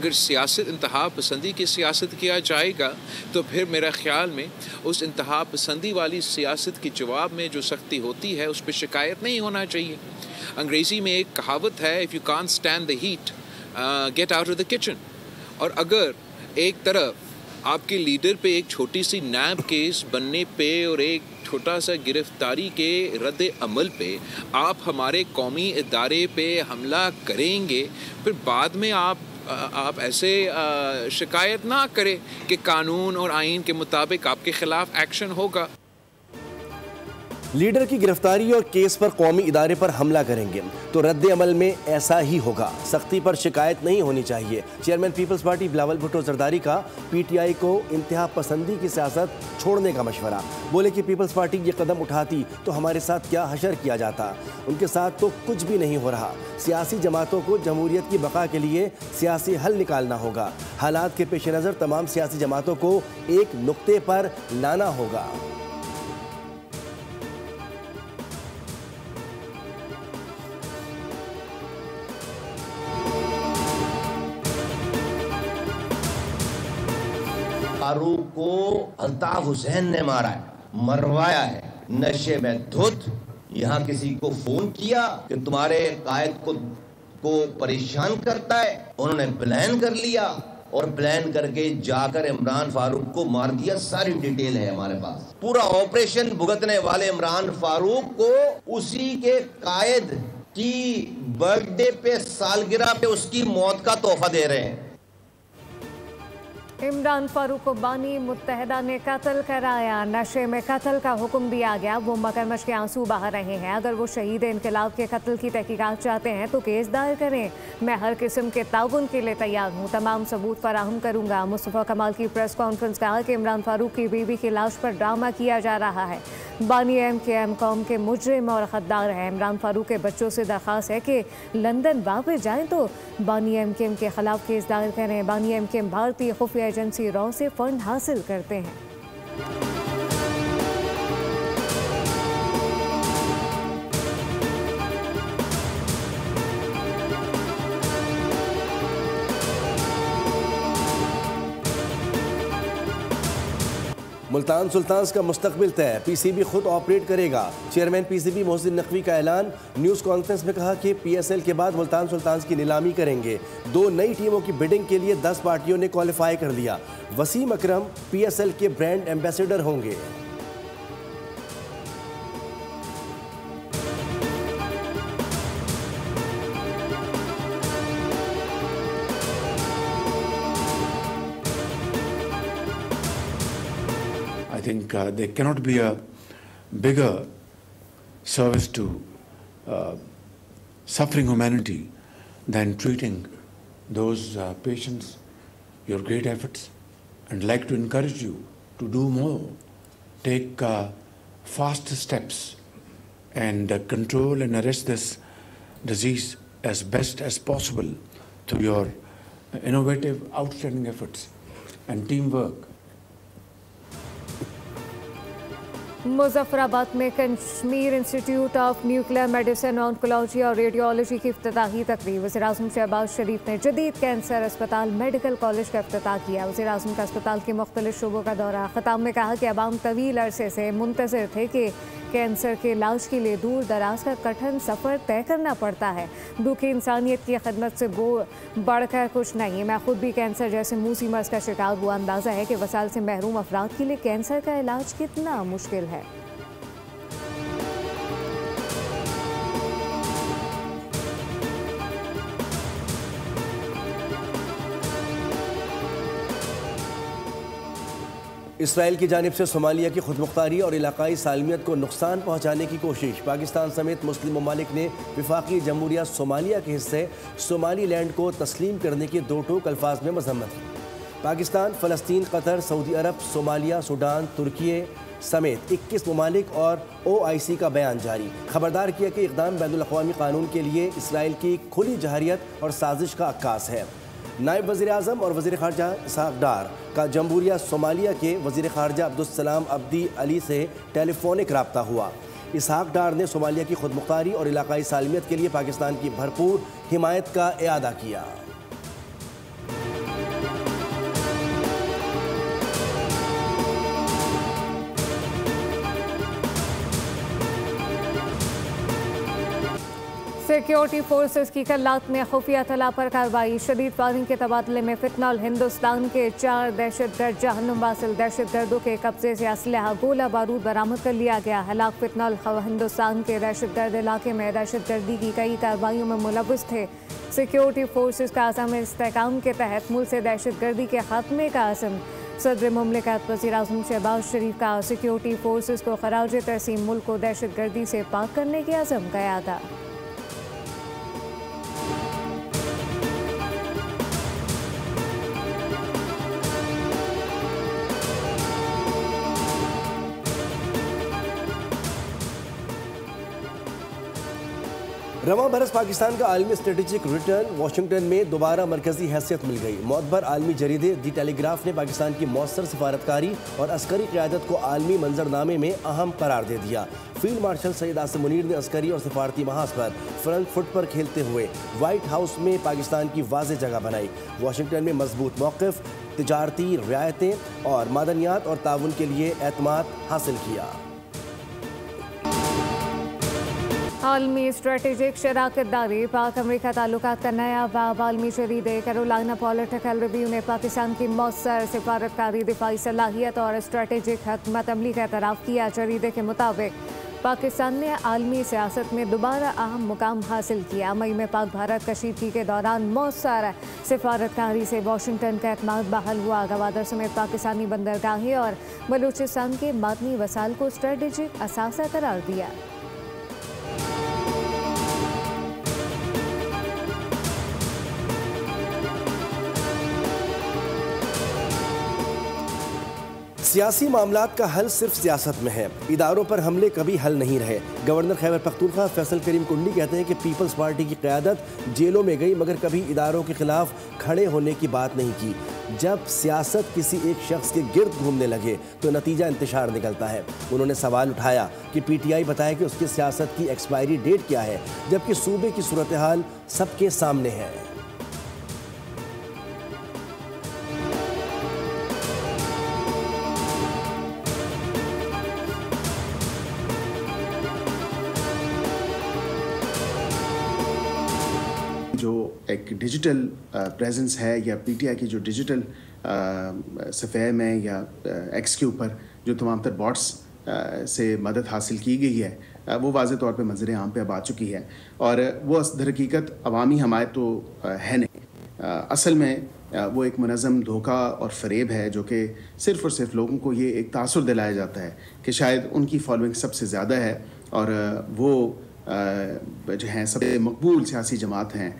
अगर सियासत इंतहा पसंदी की सियासत किया जाएगा तो फिर मेरा ख्याल में उस इंतहा पसंदी वाली सियासत के जवाब में जो सख्ती होती है उस पर शिकायत नहीं होना चाहिए। अंग्रेज़ी में एक कहावत है, if you can't stand the heat get out of the kitchen. और अगर एक तरफ आपके लीडर पे एक छोटी सी नैब केस बनने पे और एक छोटा सा गिरफ्तारी के रद्द अमल पे आप हमारे कौमी इदारे पे हमला करेंगे, फिर बाद में आप ऐसे शिकायत ना करें कि कानून और आइन के मुताबिक आपके खिलाफ एक्शन होगा। लीडर की गिरफ्तारी और केस पर कौमी इदारे पर हमला करेंगे तो रद्द अमल में ऐसा ही होगा। सख्ती पर शिकायत नहीं होनी चाहिए। चेयरमैन पीपल्स पार्टी बिलावल भुट्टो जरदारी का पीटीआई को इंतहा पसंदी की सियासत छोड़ने का मशवरा। बोले कि पीपल्स पार्टी ये कदम उठाती तो हमारे साथ क्या हशर किया जाता। उनके साथ तो कुछ भी नहीं हो रहा। सियासी जमातों को जमहूरियत की बका के लिए सियासी हल निकालना होगा। हालात के पेश नज़र तमाम सियासी जमातों को एक नुक्ते पर लाना होगा। फारूक को अल्ताफ हुसैन ने मारा है, मरवाया है, नशे में धुत। यहाँ किसी को फोन किया कि तुम्हारे कायद को परेशान करता है, उन्होंने प्लान कर लिया और प्लान करके जाकर इमरान फारूक को मार दिया। सारी डिटेल है हमारे पास। पूरा ऑपरेशन भुगतने वाले इमरान फारूक को उसी के कायद की बर्थडे पे, सालगिरह पे उसकी मौत का तोहफा दे रहे हैं। इमरान फारूक को बानी मुत्तहदा ने कत्ल कराया। नशे में कत्ल का हुक्म दिया गया। वो मगरमच्छ के आंसू बहा रहे हैं। अगर वो शहीद इनकलाब के कत्ल की तहकीकात चाहते हैं तो केस दायर करें। मैं हर किस्म के ताउन के लिए तैयार हूँ। तमाम सबूत फराहम करूँगा। मुस्तफ़ा कमाल की प्रेस कॉन्फ्रेंस कहा कि इमरान फारूक की बीवी की लाश पर ड्रामा किया जा रहा है। बानी MKM कौम के मुजरिम और गद्दार हैं। इमरान फारूक के बच्चों से दरख्वास्त है कि लंदन वापस जाएं तो बानी MKM के खिलाफ केस दायर करें। बानी MKM भारतीय खुफिया एजेंसी रॉ से फंड हासिल करते हैं। मुल्तान सुल्तान्स का मुस्तकबिल तय। PCB खुद ऑपरेट करेगा। चेयरमैन PCB मोहसिन नकवी का ऐलान। न्यूज़ कॉन्फ्रेंस में कहा कि PSL के बाद मुल्तान सुल्तान्स की नीलामी करेंगे। 2 नई टीमों की बिडिंग के लिए 10 पार्टियों ने क्वालिफाई कर लिया। वसीम अकरम PSL के ब्रांड एम्बेसडर होंगे। I think there cannot be a bigger service to suffering humanity than treating those patients. Your great efforts, and like to encourage you to do more. Take fast steps and control and arrest this disease as best as possible through your innovative, outstanding efforts and teamwork. Muzaffarabad में Kashmir institute of nuclear medicine, oncology और radiology की इफ्तिताही तकरीब। वज़ीर-ए-आज़म शहबाज शरीफ ने जदीद cancer अस्पताल medical college का इफ्तिताह किया। वज़ीर-ए-आज़म का अस्पताल के मुख्तलिफ शोबों का दौरा। ख़िताब में कहा कि अवाम तवील अरसे से मुंतज़िर थे कि कैंसर के इलाज के लिए दूर दराज का कठिन सफ़र तय करना पड़ता है। दुखी इंसानियत की खदमत से बढ़कर कुछ नहीं। मैं खुद भी कैंसर जैसे मूसी मर्ज़ का शिकार हुआ। अंदाज़ा है कि वसाइल से महरूम अफराद के लिए कैंसर का इलाज कितना मुश्किल है। इसराइल की जानिब से सोमालिया की खुदमुख्तारी और इलाकाई सालमियत को नुकसान पहुँचाने की कोशिश। पाकिस्तान समेत मुस्लिम ममालिक ने वफाकी जमहूरिया सोमालिया के हिस्से सोमालीलैंड को तस्लीम करने के 2 टूक अल्फाज में मजम्मत की। पाकिस्तान, फ़लस्तीन, कतर, सऊदी अरब, सोमालिया, सूडान, तुर्की समेत 21 ममालिक और OIC का बयान जारी। खबरदार किया कि इक़दाम बैनुल-अक़वामी कानून के लिए इसराइल की खुली जहरियत और साजिश का अक्कास है। नायब वज़ीर आज़म और वज़ीर ख़ारजा इसहाक़ डार का जमहूरिया सोमालिया के वज़ीर ख़ारजा अब्दुस्सलाम अब्दी अली से टेलीफोनिक रब्ता हुआ। इसहाक़ डार ने सोमालिया की खुदमुख्तारी और इलाकाई सालमियत के लिए पाकिस्तान की भरपूर हिमायत का इआदा किया। सिक्योरिटी फोर्सेस की कल्लात में खुफिया तला पर कार्रवाई। शदीद फायरिंग के तबादले में फितनल। हिंदुस्तान के 4 दहशतगर्द जहन्नुम वासिल दहशतगर्दों के कब्जे से असलहा गोला बारूद बरामद कर लिया गया। हलाक फितनल हिंदुस्तान के दहशतगर्द इलाके में दहशतगर्दी की कई कार्रवाइयों में मुलव्वस थे। सिक्योरिटी फोर्सेस का अज़म इस्तेहकाम के तहत मुल्क से दहशतगर्दी के खात्मे का अज़म। सदर मुमलिकत वज़ीर-ए-आज़म शहबाज शरीफ का सिक्योरिटी फोर्सेस को खराज तहसीन मुल्क को दहशतगर्दी से पाक करने के अज़म का यादा। रवां बरस पाकिस्तान का आलमी स्ट्रेटेजिक रिटर्न वाशिंगटन में दोबारा मरकजी हैसियत मिल गई। मोतबर आलमी जरीदे दी टेलीग्राफ ने पाकिस्तान की मौसर सफारतकारी और अस्करी क़यादत को आलमी मंजरनामे में अहम करार दे दिया। फील्ड मार्शल सैयद आसिम मुनीर ने अस्करी और सफारती महाज पर फ्रंट फुट पर खेलते हुए व्हाइट हाउस में पाकिस्तान की वाज़ेह जगह बनाई। वाशिंगटन में मजबूत मौक़िफ़, तिजारती रियायतें और मादनियात और ताउन के लिए एतमाद हासिल किया। आलमी स्ट्रेटेजिक शराकत दारी पाक अमरीका ताल्लुकात का नया बाब। आलमी जरीदे कैरोलिना पॉलिटिकल रिव्यू ने पाकिस्तान की मौसर सिफारतकारी, दिफाई सलाहियत और स्ट्रेटेजिक हकमत अमली का एतराफ़ किया। जरीदे के मुताबिक पाकिस्तान ने आलमी सियासत में दोबारा अहम मुकाम हासिल किया। मई में पाक भारत कशीदगी के दौरान मौसर सिफारतकारी से वाशिंगटन का एतमाद बहाल हुआ। गवादर समेत पाकिस्तानी बंदरगाहें और बलूचिस्तान के मादनी वसाइल को स्ट्रेटेजिक असासा करार दिया। सियासी मामलात का हल सिर्फ सियासत में है, इदारों पर हमले कभी हल नहीं रहे। गवर्नर खैबर पख्तूनख्वा फैसल करीम कुंडी कहते हैं कि पीपल्स पार्टी की क़यादत जेलों में गई मगर कभी इदारों के खिलाफ खड़े होने की बात नहीं की। जब सियासत किसी एक शख्स के गिर्द घूमने लगे तो नतीजा इंतशार निकलता है। उन्होंने सवाल उठाया कि PTI बताए कि उसकी सियासत की एक्सपायरी डेट क्या है, जबकि सूबे की सूरत हाल सबके सामने है। जो एक डिजिटल प्रेजेंस है या PTI की जो डिजिटल सफ़े में या एक्स के ऊपर जो तमाम तर बॉट्स से मदद हासिल की गई है वो वाज़े तौर पे मंजर आम पे अब आ चुकी है और वो दरहकीकत अवामी हमायत तो है नहीं। असल में वो एक मुनज़्ज़म धोखा और फ़रेब है जो कि सिर्फ़ और सिर्फ लोगों को ये एक तासुर दिलाया जाता है कि शायद उनकी फॉलोइंग सबसे ज़्यादा है और वो जो हैं सबसे मकबूल सियासी जमात हैं।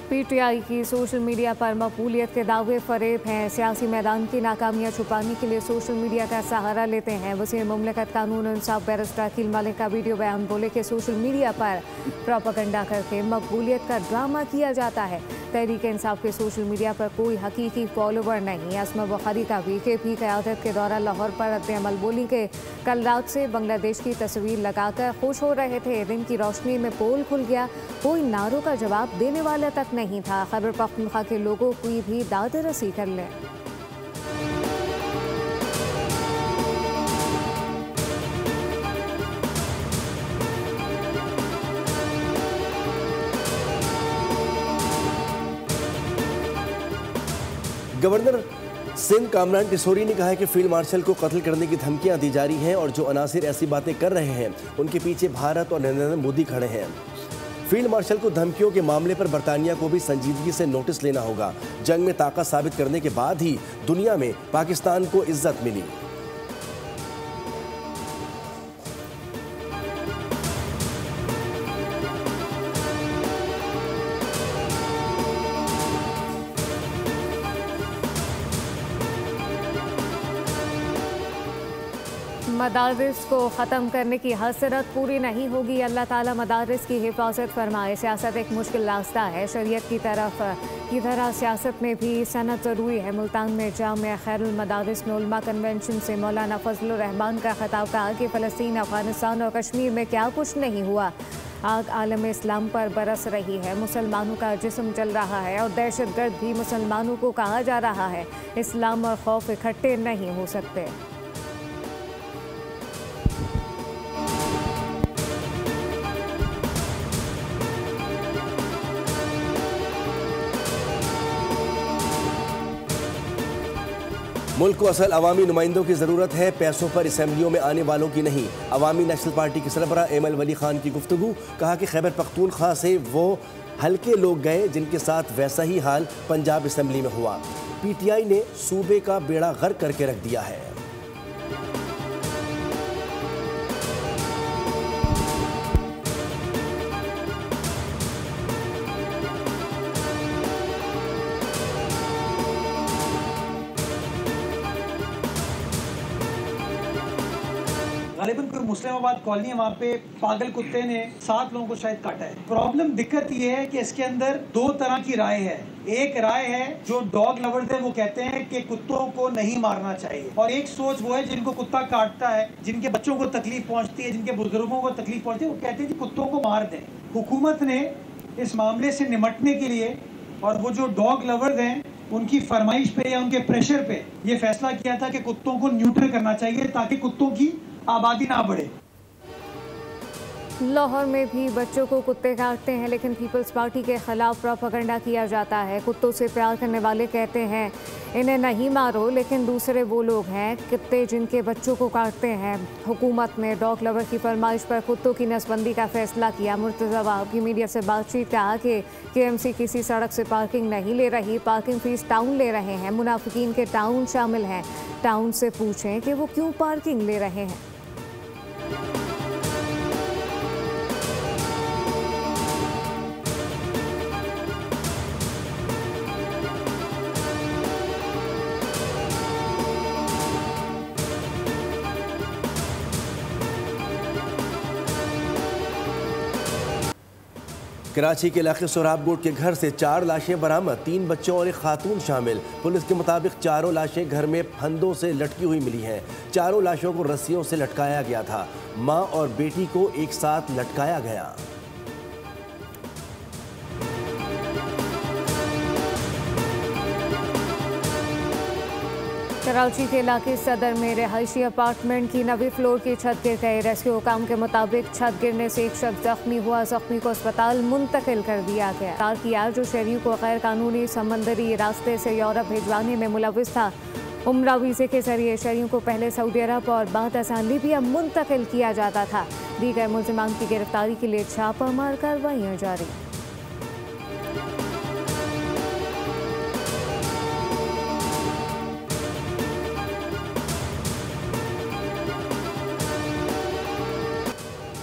PTI की सोशल मीडिया पर मकबूलियत के दावे फरेब हैं। सियासी मैदान की नाकामियाँ छुपाने के लिए सोशल मीडिया का सहारा लेते हैं। वज़ीर मुमलिकत कानून इंसाफ बैरिस्टर अकील मलिक का वीडियो बयान बोले कि सोशल मीडिया पर प्रोपेगेंडा करके मकबूलियत का ड्रामा किया जाता है। तहरीक इंसाफ के सोशल मीडिया पर कोई हकीकी फॉलोवर नहीं। असमा बुखारी का BKP क़यादत के दौरान लाहौर पर रद्द-ए-अमल बोली के कल रात से बांग्लादेश की तस्वीर लगाकर खुश हो रहे थे। दिन की रोशनी में पोल खुल गया, कोई नारों का जवाब देने वाला तक नहीं था। खैबर पख्तूनख्वा के लोगों की भी दाद रसी कर लें। गवर्नर सिंध कामरान टिसोरी ने कहा है कि फील्ड मार्शल को कत्ल करने की धमकियां दी जा रही हैं और जो अनासिर ऐसी बातें कर रहे हैं उनके पीछे भारत और नरेंद्र मोदी खड़े हैं। फील्ड मार्शल को धमकियों के मामले पर बरतानिया को भी संजीदगी से नोटिस लेना होगा। जंग में ताकत साबित करने के बाद ही दुनिया में पाकिस्तान को इज्जत मिली। मदारिस को ख़त्म करने की हसरत पूरी नहीं होगी। अल्लाह ताला मदारिस की हिफाजत फरमाए। सियासत एक मुश्किल रास्ता है, शरीयत की तरह सियासत में भी सनत ज़रूरी है। मुल्तान में जामिया खैरुल मदारिस में उलमा कन्वेंशन से मौलाना फजलुर रहमान का खिताब कहा कि फ़लस्तीन, अफ़गानिस्तान और कश्मीर में क्या कुछ नहीं हुआ। आग आलम इस्लाम पर बरस रही है, मुसलमानों का जिस्म जल रहा है और दहशतगर्द भी मुसलमानों को कहा जा रहा है। इस्लाम और खौफ इकट्ठे नहीं हो सकते। मुल्क को असल अवामी नुमाइंदों की ज़रूरत है, पैसों पर असम्बलियों में आने वालों की नहीं। अवामी नेशनल पार्टी के सरबराह एमएल वली खान की गुफ्तगू। कहा कि खैबर पख्तूनख्वा से वो हल्के लोग गए जिनके साथ वैसा ही हाल पंजाब असम्बली में हुआ। पीटीआई ने सूबे का बेड़ा गर्क करके रख दिया है। गालिबन कोई मुस्लिमाबाद कॉलोनी है, वहाँ पे पागल कुत्ते ने 7 लोगों को शायद काटा है। प्रॉब्लम दिक्कत ये है कि इसके अंदर 2 तरह की राय है। एक राय है जो डॉग लवर्स है, वो कहते हैं कि कुत्तों को नहीं मारना चाहिए, और एक सोच वो है जिनको कुत्ता काटता है, जिनके बच्चों को तकलीफ पहुंचती है, जिनके बुजुर्गों को तकलीफ पहुंचती है, वो कहते हैं कि कुत्तों को मार दें। हुकूमत ने इस मामले से निमटने के लिए और वो जो डॉग लवर्स हैं उनकी फरमाइश पे या उनके प्रेशर पे ये फैसला किया था कि कुत्तों को न्यूट्रल करना चाहिए ताकि कुत्तों की आबादी ना बढ़े। लाहौर में भी बच्चों को कुत्ते काटते हैं, लेकिन पीपल्स पार्टी के खिलाफ प्रोपेगेंडा किया जाता है। कुत्तों से प्यार करने वाले कहते हैं इन्हें नहीं मारो, लेकिन दूसरे वो लोग हैं कुत्ते जिनके बच्चों को काटते हैं। हुकूमत ने डॉग लवर की फरमाइश पर कुत्तों की नसबंदी का फैसला किया। मुर्तज़ा वहाब की मीडिया से बातचीत कहा कि केएमसी किसी सड़क से पार्किंग नहीं ले रही, पार्किंग फीस टाउन ले रहे हैं। मुनाफिकीन के टाउन शामिल हैं, टाउन से पूछें कि वो क्यों पार्किंग ले रहे हैं। कराची के इलाके सोराबगोट के घर से 4 लाशें बरामद, 3 बच्चों और एक खातून शामिल। पुलिस के मुताबिक चारों लाशें घर में फंदों से लटकी हुई मिली हैं। चारों लाशों को रस्सियों से लटकाया गया था। मां और बेटी को एक साथ लटकाया गया। कराची के इलाके सदर में रिहायशी अपार्टमेंट की 9वीं फ्लोर की छत गिर गई। रेस्क्यू हुकाम के मुताबिक छत गिरने से एक शख्स जख्मी हुआ। जख्मी को अस्पताल मुंतकिल कर दिया गया। किया जो शहरियों को गैर कानूनी समंदरी रास्ते से यूरोप भिजवाने में मुलविस था। उम्रा वीज़े के जरिए शहरियों को पहले सऊदी अरब और बाद आसान लीबिया मुंतकिल किया जाता था। दीगर मुल्ज़िमान की गिरफ्तारी के लिए छापामार कार्रवाइयाँ जारी।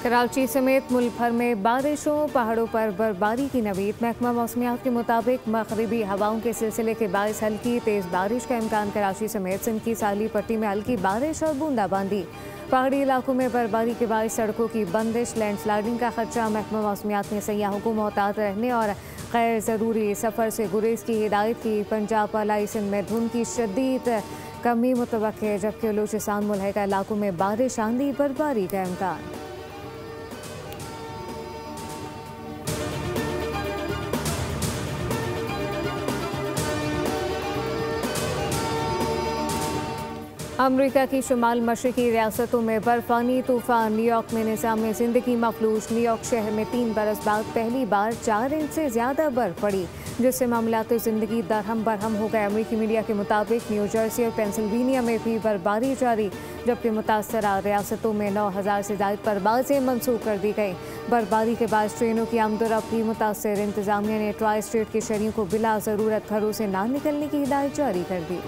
कराची समेत मुल्क भर में बारिशों, पहाड़ों पर बर्फबारी की नवीद। महकमा मौसमियात के मुताबिक मगरिबी हवाओं के सिलसिले के बायस हल्की तेज़ बारिश का इम्कान। कराची समेत सिंध की साली पट्टी में हल्की बारिश और बूंदाबांदी। पहाड़ी इलाकों में बर्फबारी के बायस सड़कों की बंदिश, लैंडस्लाइडिंग का खदशा। महकमा मौसमियात ने सयाहों को मोहतात रहने और गैर ज़रूरी सफ़र से गुरेज की हिदायत की। पंजाब वालाई सिंध में धुंध की शदीद कमी मुतवक्के है, जबकि बलूचिस्तान मुल्हिका इलाकों में बारिश, आंधी, बर्फबारी का इम्कान। अमरीका की शुमाल मशरकी रियासतों में बर्फानी तूफान। न्यूयॉर्क में निज़ाम ज़िंदगी मफलूज। न्यूयॉर्क शहर में 3 बरस बाद पहली बार 4 इंच से ज़्यादा बर्फ पड़ी, जिससे मामलात ज़िंदगी दरहम बरहम हो गए। अमरीकी मीडिया के मुताबिक न्यू जर्सी और पेंसिल्वेनिया में भी बर्फबारी जारी, जबकि मुतासरा रियासतों में 9000 से ज़ायद परवाज़ें मनसूख कर दी गई। बर्फबारी के बाद ट्रेनों की आमदोरफ्त मुतासर। इंतज़ामिया ने ट्राई स्टेट के शहरियों को बिला ज़रूरत घरों से ना निकलने की हिदायत जारी कर दी।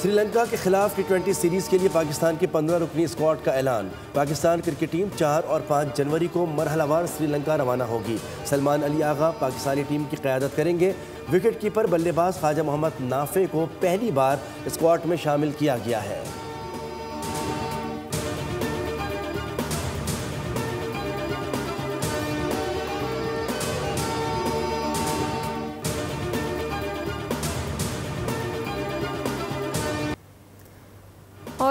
श्रीलंका के खिलाफ T20 सीरीज के लिए पाकिस्तान की 15 रुकनी स्क्वाड का ऐलान। पाकिस्तान क्रिकेट टीम 4 और 5 जनवरी को मरहलावार श्रीलंका रवाना होगी। सलमान अली आगा पाकिस्तानी टीम की क़यादत करेंगे। विकेट कीपर बल्लेबाज ख्वाजा मोहम्मद नाफे को पहली बार स्क्वाड में शामिल किया गया है।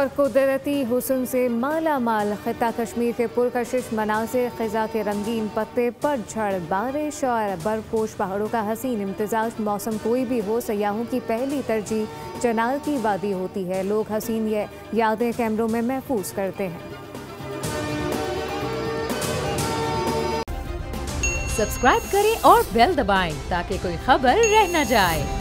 और कुदरती हुस्न से माला माल खिता कश्मीर के पुरकशिश मनाज़िर, ख़िज़ा के रंगीन पत्ते, पतझड़, बारिश और बर्फपोश पहाड़ों का हसीन इम्तिजाज। मौसम कोई भी हो, सयाहों की पहली तरजीह चनार की वादी होती है। लोग हसीन ये यादें कैमरों में महफूज करते हैं। सब्सक्राइब करें और बेल दबाएं ताकि कोई खबर रह न जाए।